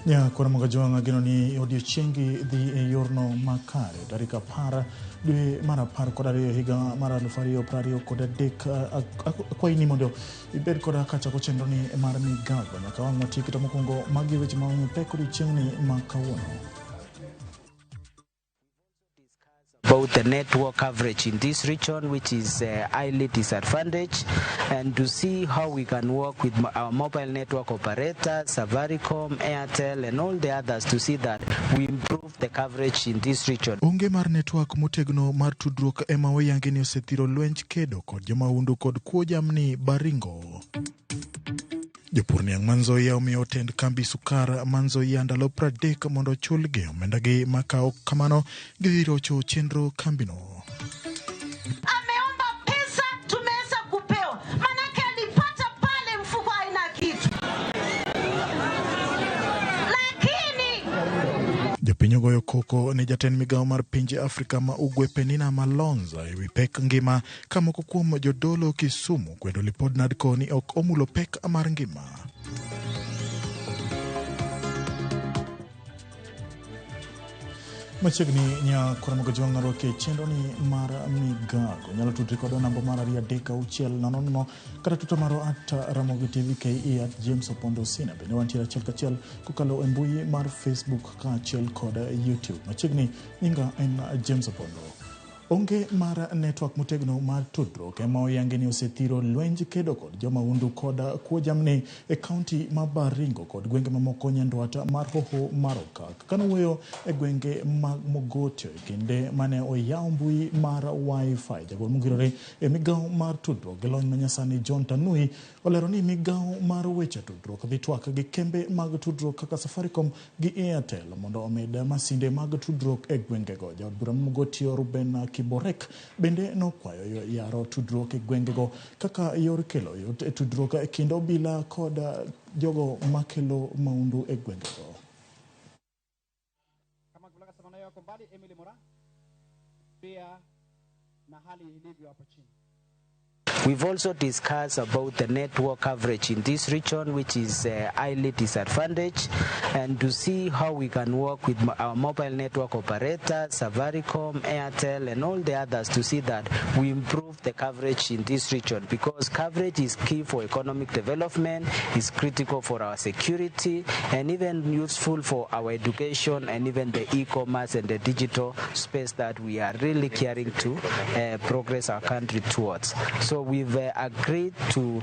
Ya kwa Ramogi gino ni odiochiengi dhi yorno makare darika para dwe mara par kod ariyo higa mara 2023 kwa ini mondo ibed koda kachako chenro ni mar Migago nyaka wang' matiki to mokwongo magi weche maonge pek odiochiengni makawuono. About the network coverage in this region, which is highly disadvantaged, and to see how we can work with our mobile network operators, Safaricom, Airtel, and all the others to see that we improve the coverage in this region. Onge mar network motegno mar tudruok ema oyangi ni osethiro lwenj kedo kod jomaundu kod kuo jamni Baringo. Jopur niang' Manzoia omiyo tend kambi sukar Manzoia ndalo 30 mondo chulgi omendagi makao kamano gidhirocho chenro kambino. Ameomba pesa, tumeweza kupewa. Manake alipata pale mfuko haina kitu. Lakini Jopinyo goyo koko ni jatend migao mar pinje Afrika ma ugwe Penina Malonza ewi pek ngima kamoko kuom jodolo Kisumu kwedo lipod nadko ni ok omulo pek mar ngima. Machiegni nya Ramogi roke chenro ni mar Migago nyalo tudri kod namba mar 360 kata tuto maro @Ramogi TV KE @James Opondo Sina bende wantiere achiel kachiel kokalo e mbui mar Facebook ka achiel kod YouTube. Machiegni nyinga en James Opondo. Onge mar network motegno mar tudruok ema oyangi ni osethiro lwenj kedo kod jomaundu kod kuo jamni e kaunti ma Baringo kod gwenge mamoko nyandwat mar hoho mar Okak. Kanowuoyo e gwenge mag Mogotio kinde mane oyaw mbui mar Wi-Fi, jagol mongirore e migao mar tudruok gi lony manyasani John Tanui olero ni migao mar weche tudruok dhi twak gi kembe mag tudruok kaka Safaricom gi Airtel mondo omed masinde mag tudruok e gwengego. Jaod bura Mogotio Ruben Borek bende nokwayo yaro tudruok e gwengego kaka yor kelo yot e tudruok e kind obila kod jogo makelo maundu e gwengego. Kama kutoka samana yako mbali Emily Mora pia na hali ilivyo hapo chini. We've also discussed about the network coverage in this region, which is highly disadvantaged, and to see how we can work with our mobile network operators, Safaricom, Airtel, and all the others to see that we improve the coverage in this region, because coverage is key for economic development, is critical for our security, and even useful for our education and even the e-commerce and the digital space that we are really caring to progress our country towards. So we've agreed to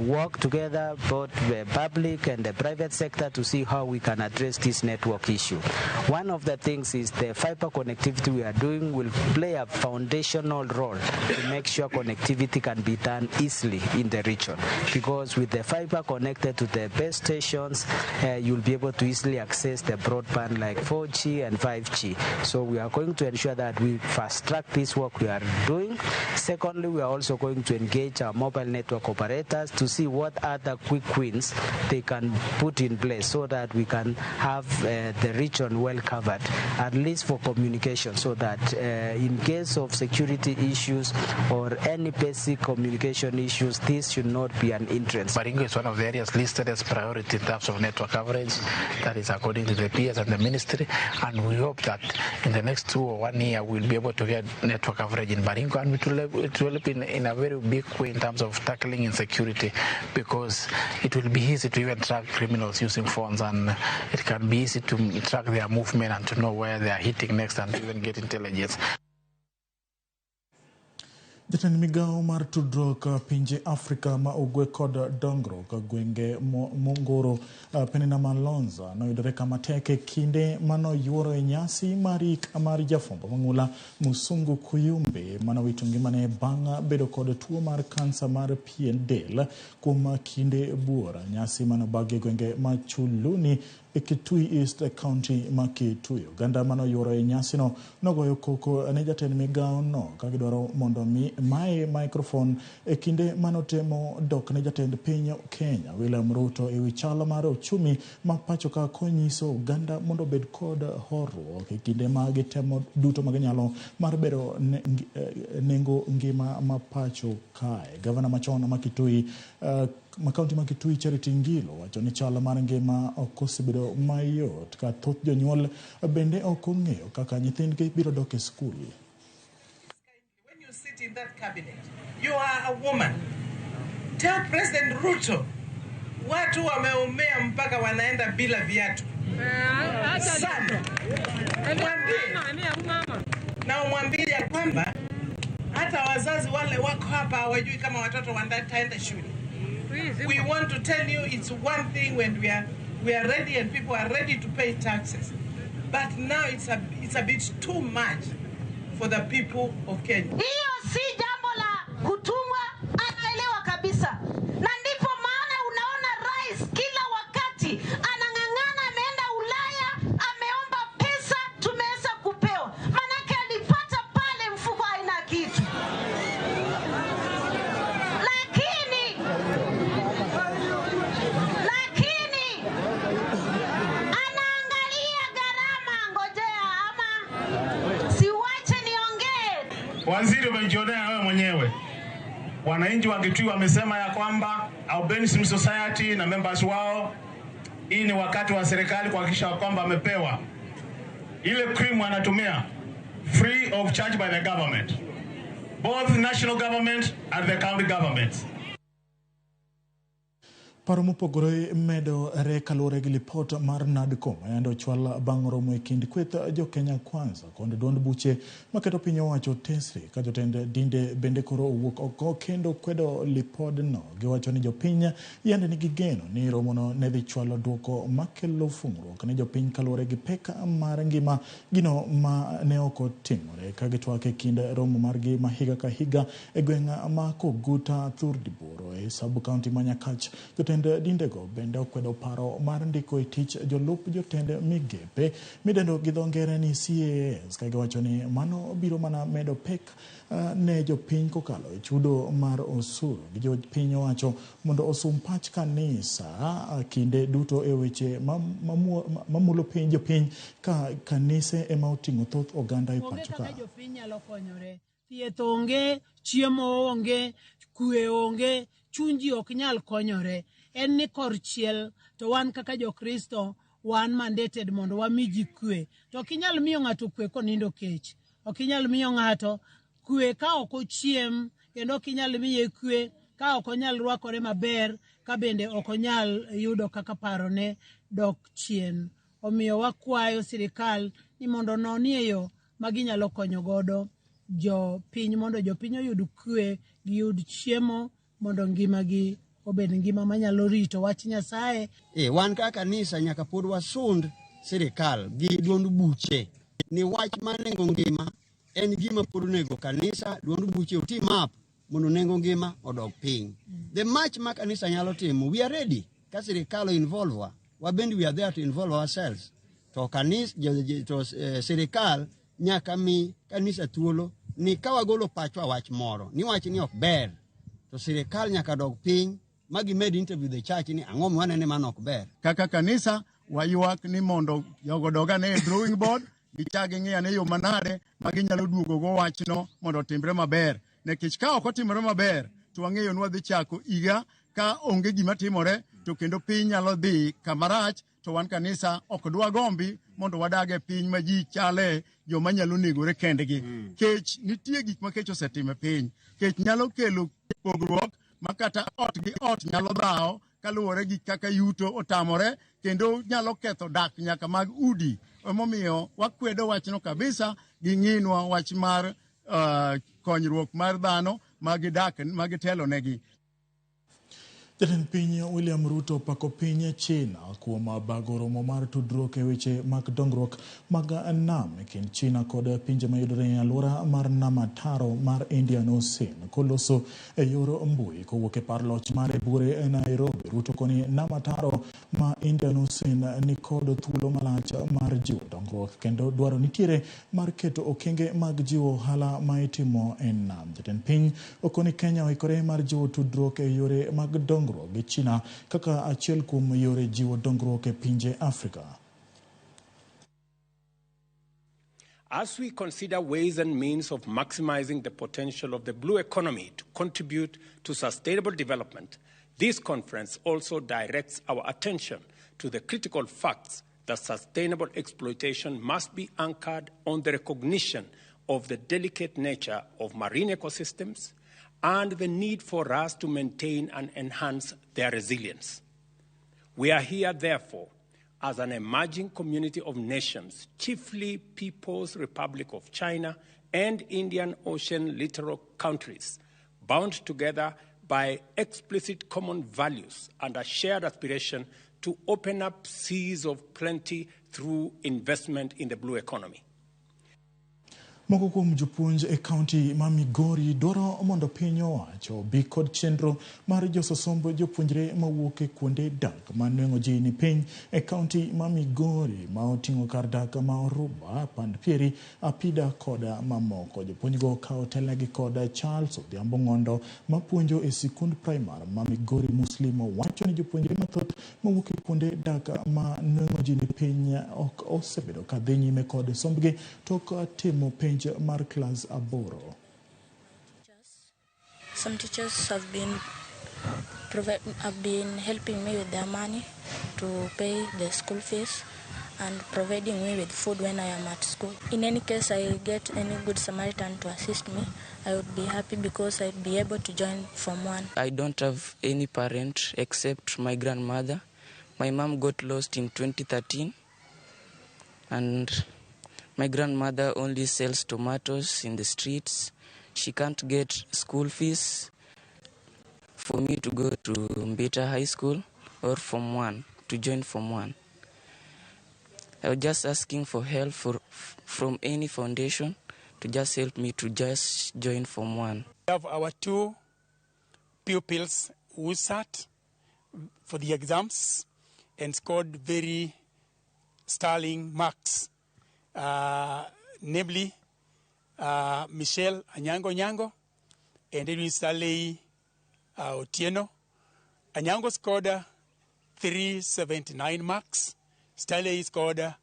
work together, both the public and the private sector, to see how we can address this network issue. One of the things is the fiber connectivity we are doing will play a foundational role to make sure connectivity can be done easily in the region. Because with the fiber connected to the base stations, you'll be able to easily access the broadband like 4G and 5G. So we are going to ensure that we fast track this work we are doing. Secondly, we are also going to engage our mobile network operators to see what other quick wins they can put in place so that we can have the region well covered, at least for communication, so that in case of security issues or any basic communication issues, this should not be an hindrance. Baringo is one of the areas listed as priority in terms of network coverage. That is according to the PS and the ministry, and we hope that in the next 2 or 1 year we'll be able to get network coverage in Baringo, and it will be in a very big way in terms of tackling insecurity, because it will be easy to even track criminals using phones, and it can be easy to track their movement and to know where they are hitting next and even get intelligence. Jatend migao mar tudruok pinje Afrika ma ugwe kod dongruok gwenge Mongoro Penina Malonza noyudore kama tek e kinde mano yuoro e nyasi mar jafwambo mang'ula Musungu Kuyumbe manowito ngimane bang' bedo kod tuo mar kansa mar pien del kuom kinde buora. Nyasi manobagi gwenge machuluni e Kitui East County ma Kitui. Ganda mano yuoro e nyasi no nogoyo koko ne jatend migao no kagidwaro mondo mi mae microphone e kinde manotemo dok ne jatend piny Kenya William Ruto e wi chal mar ochumi ma pacho ka konyiso Uganda mondo bed kod horuok e kinde ma gitemo duto ma ginyalo mar bedo nengo ngima ma pacho kae. Gavana machon ma Kitui ma kaunti ma Kitui Charity Ngilo wacho ni chal mar ngima ok osebedo mayot ka thoth jonyuol bende ok ong'eyo kaka nyithindgi biro dok e skul. When you sit in that cabinet, you are a woman. Tell President Ruto watu wameumea mpaka wanaenda bila viatu. Sana. Na umwambie ya kwamba hata wazazi wale wako hapa hawajui kama watoto wataenda shule. We want to tell you it's one thing when we are ready and people are ready to pay taxes. But now it's a bit too much for the people of Kenya. Hiyo si jambo la kutumwa, anaelewa kabisa. Na ndipo maana unaona rais kila wakati anang'ang'ana, ameenda Ulaya, ameomba pesa, tumeweza kupewa. Manake alipata pale mfuko haina kitu. Lakini anaangalia gharama, ngojea ama siwache niongee. Waziri umejionea wewe mwenyewe. Wananchi wa Kitui wamesema ya kwamba Albinism Society na members wao, hii ni wakati wa serikali kuhakikisha kwamba amepewa ile cream anatumia free of charge by the government, both national government and the county governments. Paro mopogore medo kaluwore gi lipot mar NADCO mayando chwal bang' romo e kind kweth jo Kenya Kwanza kod duond buche maketo piny owacho tesre ka jotend dinde bende koro owuok oko kendo kwedo lipodno. Giwacho ni jopiny yande nigi geno ni romono ne dhi chwalo duoko makelo fungruok ne jopiny kaluwore gi pek mar ngima gino ma ne ok otimore ka gitwak e kind romo margi ma higa ka higa e gweng' ma Koguta Thurdiboro e sub-county ma Nyakach. Jotend dindego bende okwedo paro mar ndiko e tich jolup jotend migepe midendo gi dho ngere ni CAS ka giwacho ni mano biro mana medo pek ne jopiny kokalo e chudo mar osuru gi jopiny owacho mondo osum pach kanisa kinde duto e weche mamulo piny jopiny ka kanise ema oting'o thoth oganda e pacho ka. Jopiny nyalo konyore, thieth onge, chiemo onge, kwe onge, chunji ok nyal konyore. En ni korchiel to wan kaka jo Kristo wan mandated mondo wamiji kwe. To kinyal miyo ng'ato kwe konindo kech. Ok inyal miyo ng'ato kwe ka ok ochiem, kendo ok inyal miye kwe ka ok onyal rwakore maber, ka bende ok onyal yudo kaka parone dok chien. Omiyo wakwayo sirikal ni mondo nonie yo maginyalo konyo godo jopiny mondo jopiny oyud kwe, giyud chiemo mondo ngimagi obed ngima manyalo rito wach Nyasaye. Wan kaka kanisa nyaka pod wasund sirikal gi duond buche ni wach mar nengo ngima en gima pod nego kanisa duond buche oti map mondo nengo ngima odog piny. The match ma kanisa nyalo timo, we are ready. Ka sirikal involve wa bend we are there to involve ourselves. To kanisa to sirikal nyaka mi kanisa thuolo ni kawagolo pachwa wach moro ni wach ni ok ber, to sirikal nyaka dog piny magi med interview the church ni ang'o mwanene man ok ber. Kaka kanisa wayuak ni mondo jogo doga ne drawing board gichagi ng'iya ne yo manade maginyalo duogo go wachno mondo timbre maber. Nekech ka ok otimore maber to wang'eyo ni wadhi chako iga ka onge gima timore, to kendo piny nyalo dhi kamarach. To wan kanisa ok dwa gombi mondo wadage piny ma ji chale joma nyalo negore kendgi. Kech nitie gik ma kech osetime piny. Kech nyalo kelo pogruok makata ot gi ot nyalo dhawo kaluwore gi kaka yuto otamore, kendo nyalo ketho dak nyaka mag udi. Emomiyo wakwedo wachno kabisa gi ng'inwa wach mar konyruok mar dhano magidak magitelo negi. Jatend piny William Ruto pako piny China kuom bago romo mar tudruok e weche mag dongruok mag nam e kind China kod pinje mayudore e alwora mar nam ataro mar Indian Ocean koloso e yor mbui kowuok e par loch mar buore e Nairobi. Ruto koni nam ataro ma Indian Ocean ni kod thuolo malach mar jiwo dongruok kendo dwaro nitiere mar keto okenge mag jiwo ohala ma itimo e nam. Jatend piny okoni Kenya oikore mar jiwo tudruok e yore mag dongruok gi China kaka achiel kuom yore jiwo dongruok e pinje Afrika. As we consider ways and means of maximizing the potential of the blue economy to contribute to sustainable development, this conference also directs our attention to the critical facts that sustainable exploitation must be anchored on the recognition of the delicate nature of marine ecosystems and the need for us to maintain and enhance their resilience. We are here, therefore, as an emerging community of nations, chiefly People's Republic of China and Indian Ocean littoral countries, bound together by explicit common values and a shared aspiration to open up seas of plenty through investment in the blue economy. Moko kuom jopuonj e kaunti ma Migori dwaro mondo piny owacho bi kod chenro mar jososomb jopuonjre mawuok e kuonde dak manwengo ji ni piny e kaunti ma Migori ma oting'o kar dak ma Oruba, Pandpieri, Apida koda mamoko. Jopuonjgo kao telegi koda Charles Odhiambo Ng'ondo mapuonjo e sikund primar ma Migori Muslim wacho ni jopuonjre mathoth mawuok e kuonde dak ma nwengo ji ni piny ok osebedo ka dhi nyime kod sombgi tok timo penj mar class aboro. Some teachers have been helping me with their money to pay the school fees and providing me with food when I am at school. In any case I get any good Samaritan to assist me, I would be happy because I'd be able to join Form 1. I don't have any parent except my grandmother. My mom got lost in 2013 and my grandmother only sells tomatoes in the streets. She can't get school fees for me to go to Mbita High School or Form 1, to join Form 1. I was just asking for help from any foundation to just help me to just join Form 1. We have our two pupils who sat for the exams and scored very sterling marks. Namely Michelle Anyango and Edwin Stanley Otieno. Anyango scored 379 marks. Stanley scored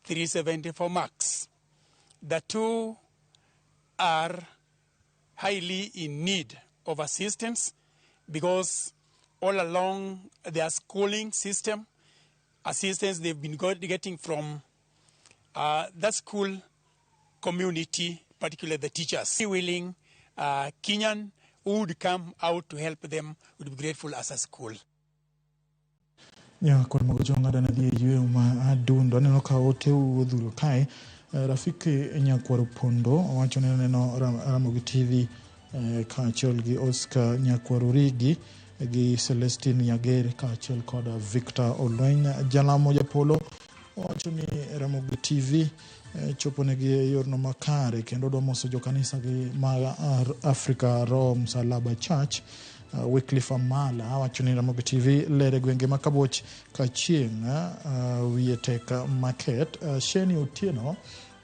374 marks. The two are highly in need of assistance because all along their schooling system, assistance they've been getting from the school community, particularly the teachers. Willing Kenyan who would come out to help them would be grateful as a school. Ya kwa magojonga dana diye yue adundo neno ka ote udhuru kai rafiki Nyakwaru Pondo wacho neno Ramogi TV kaachiel gi Oscar Nyakwaru Rigi gi Celestine Nyagere kaachiel koda Victor Olweny jalamo japolo wacho ni Ramogi TV choponegi yorno makare kendo domoso jo kanisa gi mag Africa Rome Salaba Church Wycliffe Amala wacho ni Ramogi TV lere gwenge makaboch ka chieng' Wieteka Market. Sheni Otieno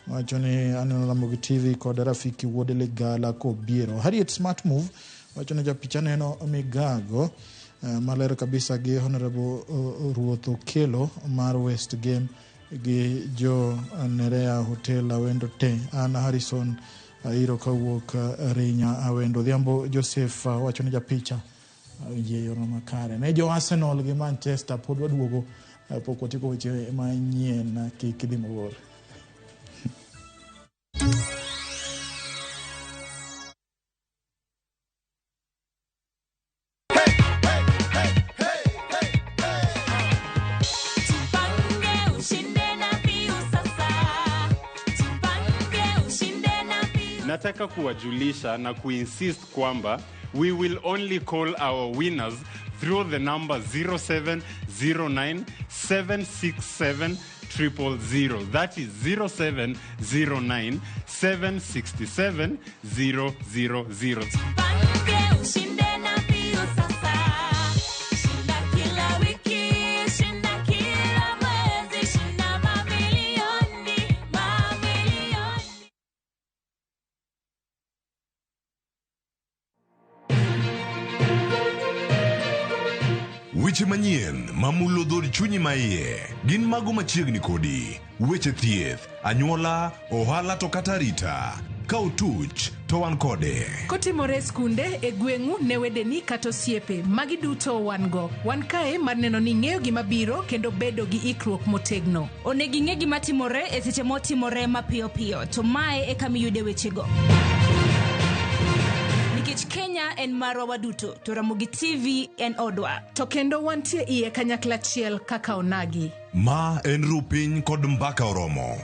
wacho ni aneno Ramogi TV kod rafiki Wodele Gala ko biero. Harriet Smart Move wacho ni japicha neno Migago malero kabisa gi Honorable Ruoth Okelo mar West Game gi jo Nerea Hotel Awendo te. Anna Harrison iro kawuok Rinya Awendo. Dhiambo Joseph wacho ni japicha yeyo na makare. Ne jo Arsenal gi Manchester pod waduogo pok watiko weche manyien kidhi mabor. Nataka kuwajulisha na kuinsist kwamba we will only call our winners through the number 0709 767 000. That is 0709 767 000. Weche manyien mamulo dhod chunyi maiye gin mago machiegni kodi. Weche thieth, anyuola, ohala to kata rita. Ka utuch to wan kode. Kotimore skunde e gweng'u ne wedeni kata osiepe magi duto wan go. Wan kae mar neno ni ng'eyo gima biro kendo bedo gi ikruok motegno. Onegi ng'e gima timore e seche motimore mapiyo piyo. To mae e kama iyude wechego. Nikech Kenya en marwa waduto, to Ramogi TV en odwa. To kendo wantie iye kanyakla achiel kaka onagi. Ma en rupiny kod mbaka oromo.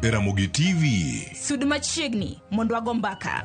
E Ramogi TV. Sud machiegni mondo wago mbaka.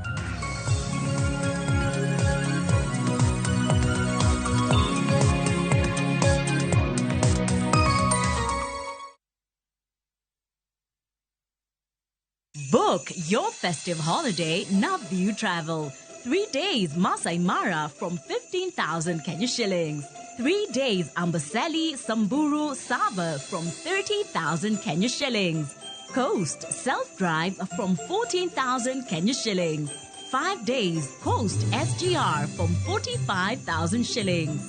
Book your festive holiday Navview Travel. 3 days Masai Mara from 15,000 Kenya shillings. 3 days Amboseli, Samburu, Sava from 30,000 Kenya shillings. Coast Self-Drive from 14,000 Kenya shillings. 5 days Coast SGR from 45,000 shillings.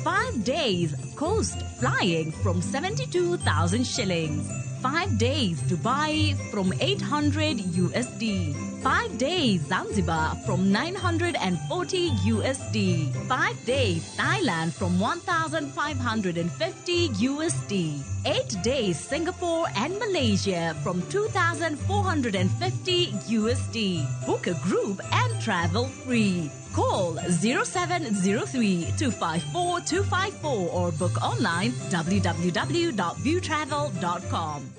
5 days Coast Flying from 72,000 shillings. 5 days Dubai from 800 USD. 5 days Zanzibar from 940 USD. 5 days Thailand from 1,550 USD. 8 days Singapore and Malaysia from 2,450 USD. Book a group and travel free. Call 0703-254-254 or book online www.viewtravel.com.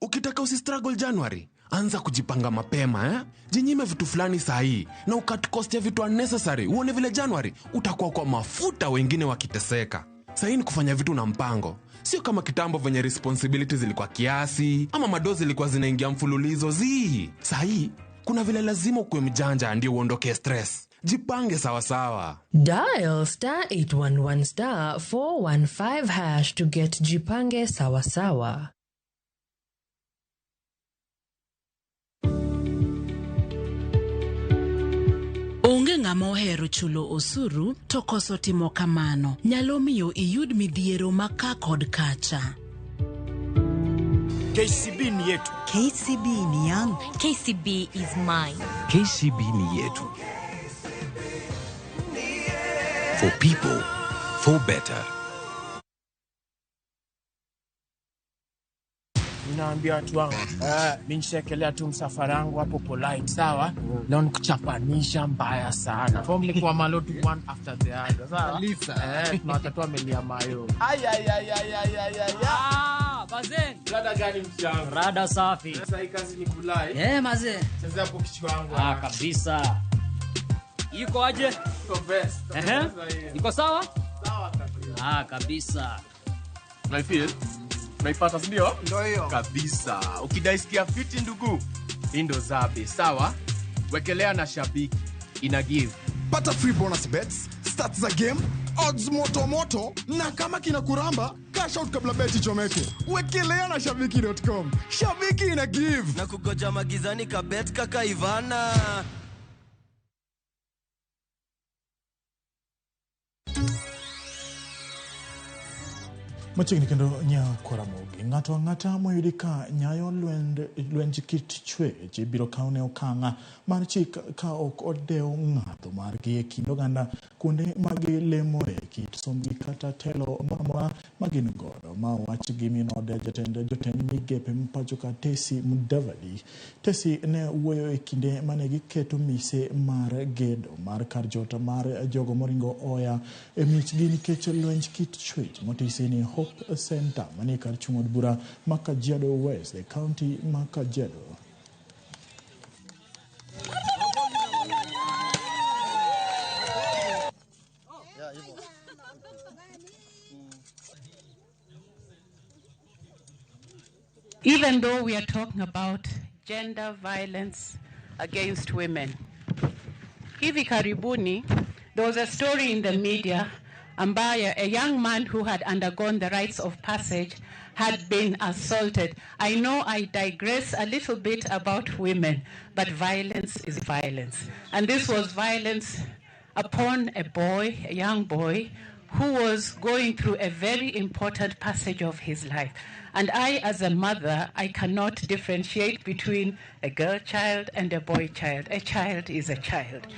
Ukitaka usistruggle January, anza kujipanga mapema Jinyime vitu fulani sahi na ukat cost ya vitu unnecessary. Uone vile January utakuwa kwa mafuta wengine wakiteseka. Sahi ni kufanya vitu na mpango. Sio kama kitambo venye responsibilities zilikuwa kiasi ama madozi zilikuwa zinaingia mfululizo zii. Sahi kuna vile lazima ukuwe mjanja ndio uondoke stress. Jipange sawa sawa. Dial *811 *415# to get Jipange sawa sawa. Onge ng'ama ohero chulo osuru to koso timo kamano nyalo miyo iyud midhiero maka kod kacha. KCB ni yetu. KCB ni yangu. KCB is mine. KCB ni yetu. For people, for better. Ninaambia watu wangu, mimi nishekelea tu msafara wangu hapo polite, sawa? Leo nikuchapanisha mbaya sana. Form ilikuwa malotu one after the other, sawa? Tunatatua melia mayo. Bazen. Rada gani mchango? Rada safi. Sasa hii kazi ni kulai. Maze. Sasa hapo kichwa wangu. Kabisa. Iko aje? Iko best. Iko sawa? Sawa kabisa. Kabisa. Naifeel? Naipata ndio? Ndio hiyo. Kabisa. Ukidaisikia fiti ndugu, indo zabe, sawa? Wekelea na shabiki. Ina give. Pata free bonus bets, stats za game, odds moto na kama kina kuramba, cash out kabla beti chomeke. Wekelea na shabiki.com. Shabiki ina give. Na kugoja magizani ka bet kaka Ivana. Machiegni kendo nya Ramogi. Ng'ato ang'ata moyudi ka nyayo lwenj kit chwech biro kaune okanga mar chik ka ok odewo ng'ato margi e kind oganda kuonde magi lemore kit sombgi kata telo mamora magin godo. Ma wach gi minode jotend migepe mpacho ka Tesi Mudavadi. Tesi ne wuoyo e kinde mane giketo mise mar gedo mar kar jota mar jogo moringo oya e michgi nikech lwenj kit chwech motisi ni Hope Center mani kar chung od bura ma Kajiado West, the county ma Kajiado. Even though we are talking about gender violence against women, hivi karibuni, there was a story in the media ambayo a young man who had undergone the rites of passage had been assaulted. I know I digress a little bit about women, but violence is violence. And this was violence upon a boy, a young boy, who was going through a very important passage of his life. And I, as a mother, I cannot differentiate between a girl child and a boy child. A child is a child.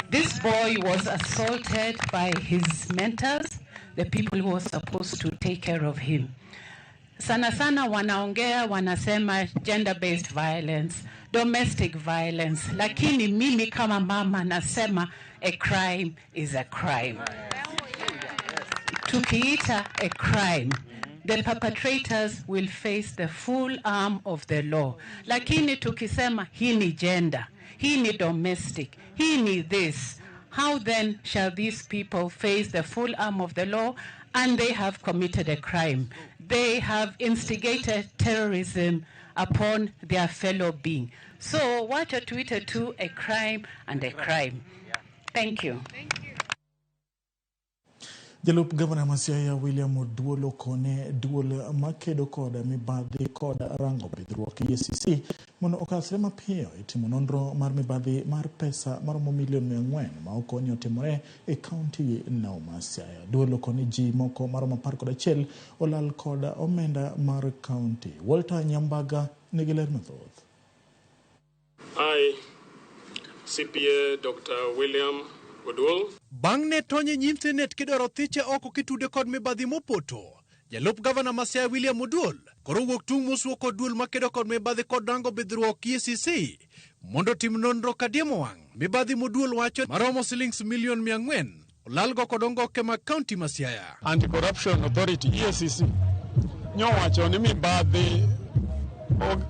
This boy was assaulted by his mentors, the people who were supposed to take care of him. Sana sana wanaongea, wanasema gender-based violence, domestic violence, lakini mimi kama mama nasema a crime is a crime. Tukiita a crime, the perpetrators will face the full arm of the law. Lakini tukisema hii ni gender, hii ni domestic, hii ni this, how then shall these people face the full arm of the law? And they have committed a crime. They have instigated terrorism upon their fellow being. So what are tweeted to a crime and a crime? Thank you. Jalup Governor Masiaya William Oduolo kone duol makedo koda mibadhi koda rango bidhruok EACC mondo okasre mapiyo itimo nonro mar mibadhi mar pesa maromo milion 400 ma okoni otimore e kaunti no Masiaya. Duolo kone ji moko maromo 11 olal koda omenda mar kaunti. Walter Nyambaga nigi ler mathoth. I, CPA Dr. William Oduol. Bang' ne tonye nyimte net kidoro thiche oko kitude kod mibadhi mopoto. Jalup Governor Masiaya William Oduol koro wuok tung' mosuo kod duol makedo kod mibadhi kod rango bidhruok EACC mondo tim nonro kadiemo wang'. Mibadhi moduol wacho maromo shillings milion 400 olalgo kod ongoke mag kaunti Masiaya. Anti-Corruption Authority EACC nyowacho ni mibadhi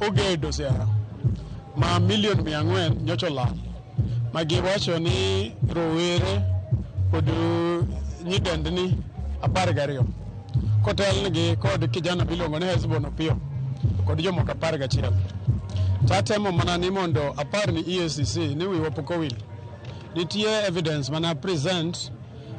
ogedo siara ma milion 400 nyocho lal. Magiwacho ni rowere kod nyidendni 12 kotelnigi kod kijana miluongo ni Hezbon Opio kod jomoko 11. Tatemo mana ni mondo apar ni EACC ni wiwa pok owil. Nitie evidence mana present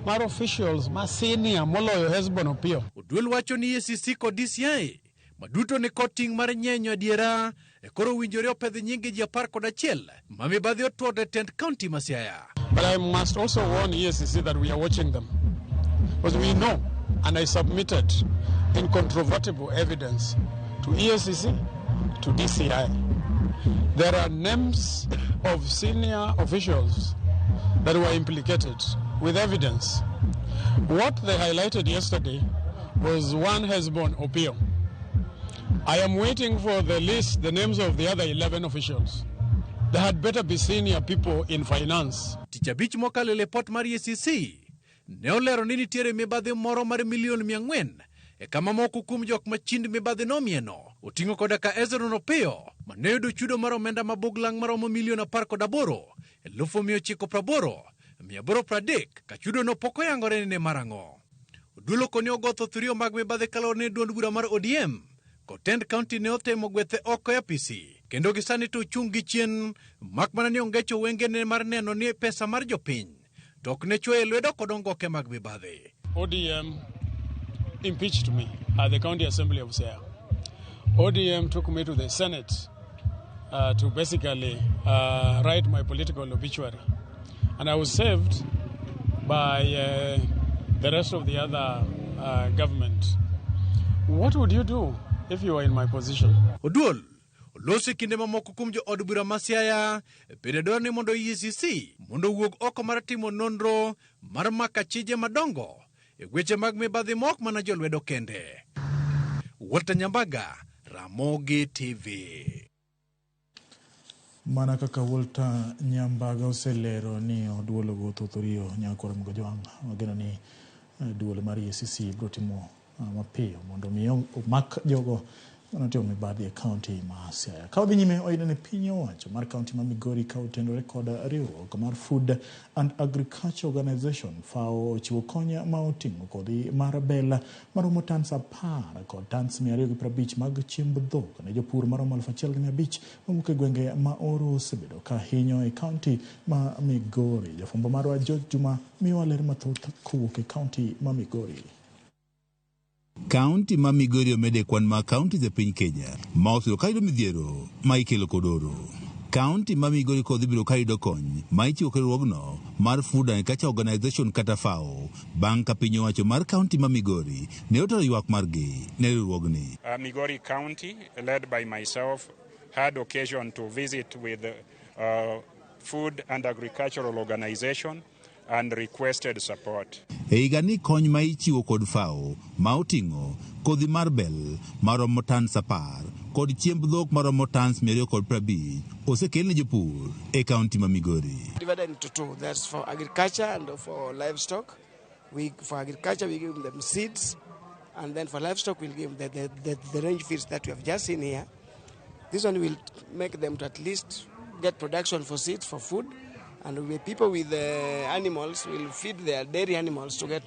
mar officials ma senior moloyo Hezbon Opio. Oduol wacho ni EACC kod DCI maduto ni kod ting' mar nyenyo adiera e koro winjore opedhi nyingi ji 11 ma mibadhi otwod tend kaunti Masiaya. But I must also warn EACC that we are watching them. Because we know, and I submitted incontrovertible evidence to EACC, to DCI. There are names of senior officials that were implicated with evidence. What they highlighted yesterday was one Hezbon Opio. I am waiting for the list, the names of the other 11 officials. They had better be senior people in finance. Tichabich mokalo report mar EACC ne olero ni nitiere mibadhi moro mar milion 400 e kama moko kuom jok machind mibadhi nomieno oting'o koda ka Hezbon Opio mane yudo chudo mar omenda mabuglang maromo milion 18 1980 830 ka chudo no pok oyangore ne marang'o. Oduolo koni ogotho thurio mag mibadhi kalore ne duond bura mar ODM kotend kaunti ne otemo gwethe oko e apisi kendo gisani to chung' gi chien mak mana ni ongecho wengene mar neno ni pesa mar jopiny tok ne chwe lwedo kod ongoke mag mibadhi. ODM impeached me at the County Assembly of Siaya. ODM took me to the Senate to basically write my political obituary. And I was saved by the rest of the other government. What would you do if you were in my position? Oduol olosi kinde mamoko kuom jo od bura Masiaya bende dwaro ni mondo EACC mondo wuog oko mar timo nonro mar maka chije madongo e weche mag mibadhi mok mana jolwedo kende. Walter Nyambaga, Ramogi TV. Mana kaka Walter Nyambaga oselero ni Oduolo go thothrio nyakore mgo jwang' wageno ni duol mar EACC bro timo mapiyo mondo mi omak jogo Anatio mibadhi ya kaunti ma Siaya. Kaudhi nyime oida ne pinyo wacho mar kaunti ma Migori ka utendo rekoda riwruok mar Food and Agriculture Organization FAO chiwo konya ma oting'o kodhi mar bel maromo tans 10 kod tans 250 mag chiemb dhok ne jopur maromo 1,500 mawuok e gwenge ma oro osebedo ka hinyo e kaunti ma Migori. Jafwambo marwa George Juma miwa ler mathoth kowuok e kaunti ma Migori. Kaunti ma Migori omede kwan ma kaunti ze piny Kenya ma osiro kaido midhiero ma ikelo kodoro. Kaunti ma Migori kodhi biro kaido kony ma ichiwo kod riwruogno mar Food and Agriculture Organization kata FAO bang' ka piny owacho mar kaunti ma Migori ne otero ywak margi ne riwruogni. Migori County, led by myself, had occasion to visit with Food and Agricultural Organization and requested support. Eigani kony ma ichiwo kod FAO ma oting'o kodhi mar bel maromo tans 10 kod chiemb dhok maromo tans 250 osekel ne jopur e kaunti ma Migori. Divided into two. That's for agriculture and for livestock. For agriculture we give them seeds, and then for livestock we'll give the range feeds that we have just seen here. This one will make them to at least get production for seeds for food. And people with animals will feed their dairy animals to get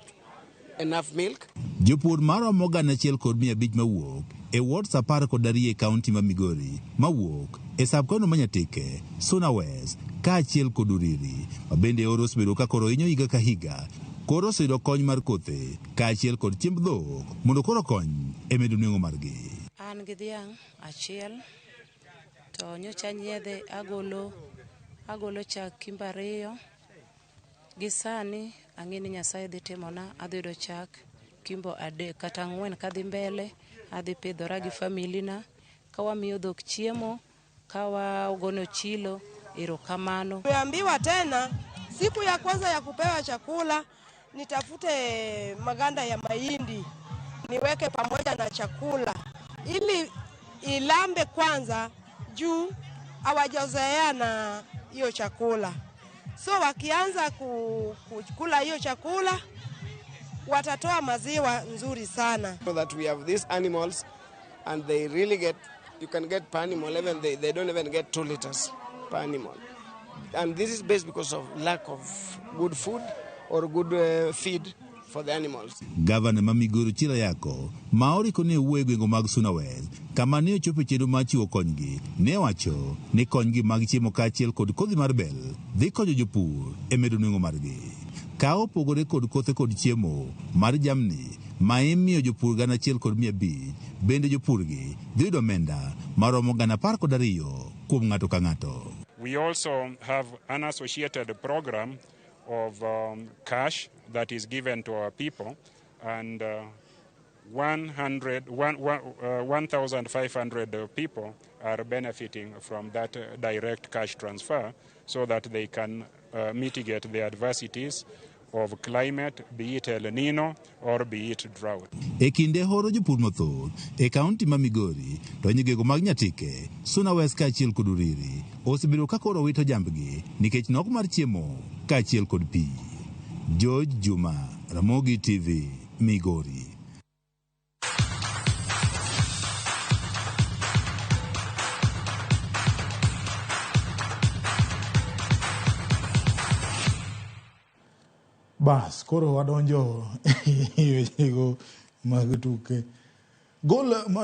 enough milk. Jopur maromo gana achiel kod 500 mawuok e ward 10 kod Darie kaunti ma Migori mawuok e sabkono Manyatike, Suna West ka achiel kod Uriri mabende oro osebedo ka koro hinyo higa ka higa. Koro oseyudo kony mar kothe ka achiel kod chiemb dhok mondo koro kony e medo nweng'o margi. An gi dhiang' achiel to nyocha nyiedhe agolo chak kimbo 2 gi sani ang'eni Nyasaye dhi timona adhi yudo chak kimbo 3 kata 4 kadhi mbele. Adhi pidhora gi familina ka wamiyo dhok chiemo ka wagono chilo. Erokamano. Tumeambiwa tena siku ya kwanza ya kupewa chakula nitafute maganda ya mahindi niweke pamoja na chakula ili ilambe kwanza juu hawajazoea na hiyo chakula. So wakianza kukula hiyo chakula watatoa maziwa nzuri sana. So that we have these animals and they really get, you can get per animal, even they don't even get 2 liters per animal. And this is based because of lack of good food or good feed for the animals. Gavana ma Migori Chira Yako ma oriko ne wuoyo e gwenge mag Suna West kama ne ochopo chenro mar chiwo konygi ne wacho ni konygi mag chiemo kaachiel kod kodhi mar bel dhi konyo jopur e medo nweng'o margi. Ka opogore kod kothe kod chiemo mar jamni ma imiyo jopur gana achiel kod 500 bende jopurgi dhi yudo omenda maromo gana 12 kuom ng'ato ka ng'ato. We also have an associated program of cash that is given to our people, and 1,500 people are benefiting from that direct cash transfer so that they can mitigate the adversities of climate, be it El Nino or be it drought. E kinde horo jopur mathoth e kaunti ma Migori to nyigego mag Nyatike, Suna West kaachiel kod Uriri osebedo ka koro wito jambgi nikech nok mar chiemo kaachiel kod pi. George Juma, Ramogi TV, Migori. Bas, koro wadonjo wechego mag tuke. Gol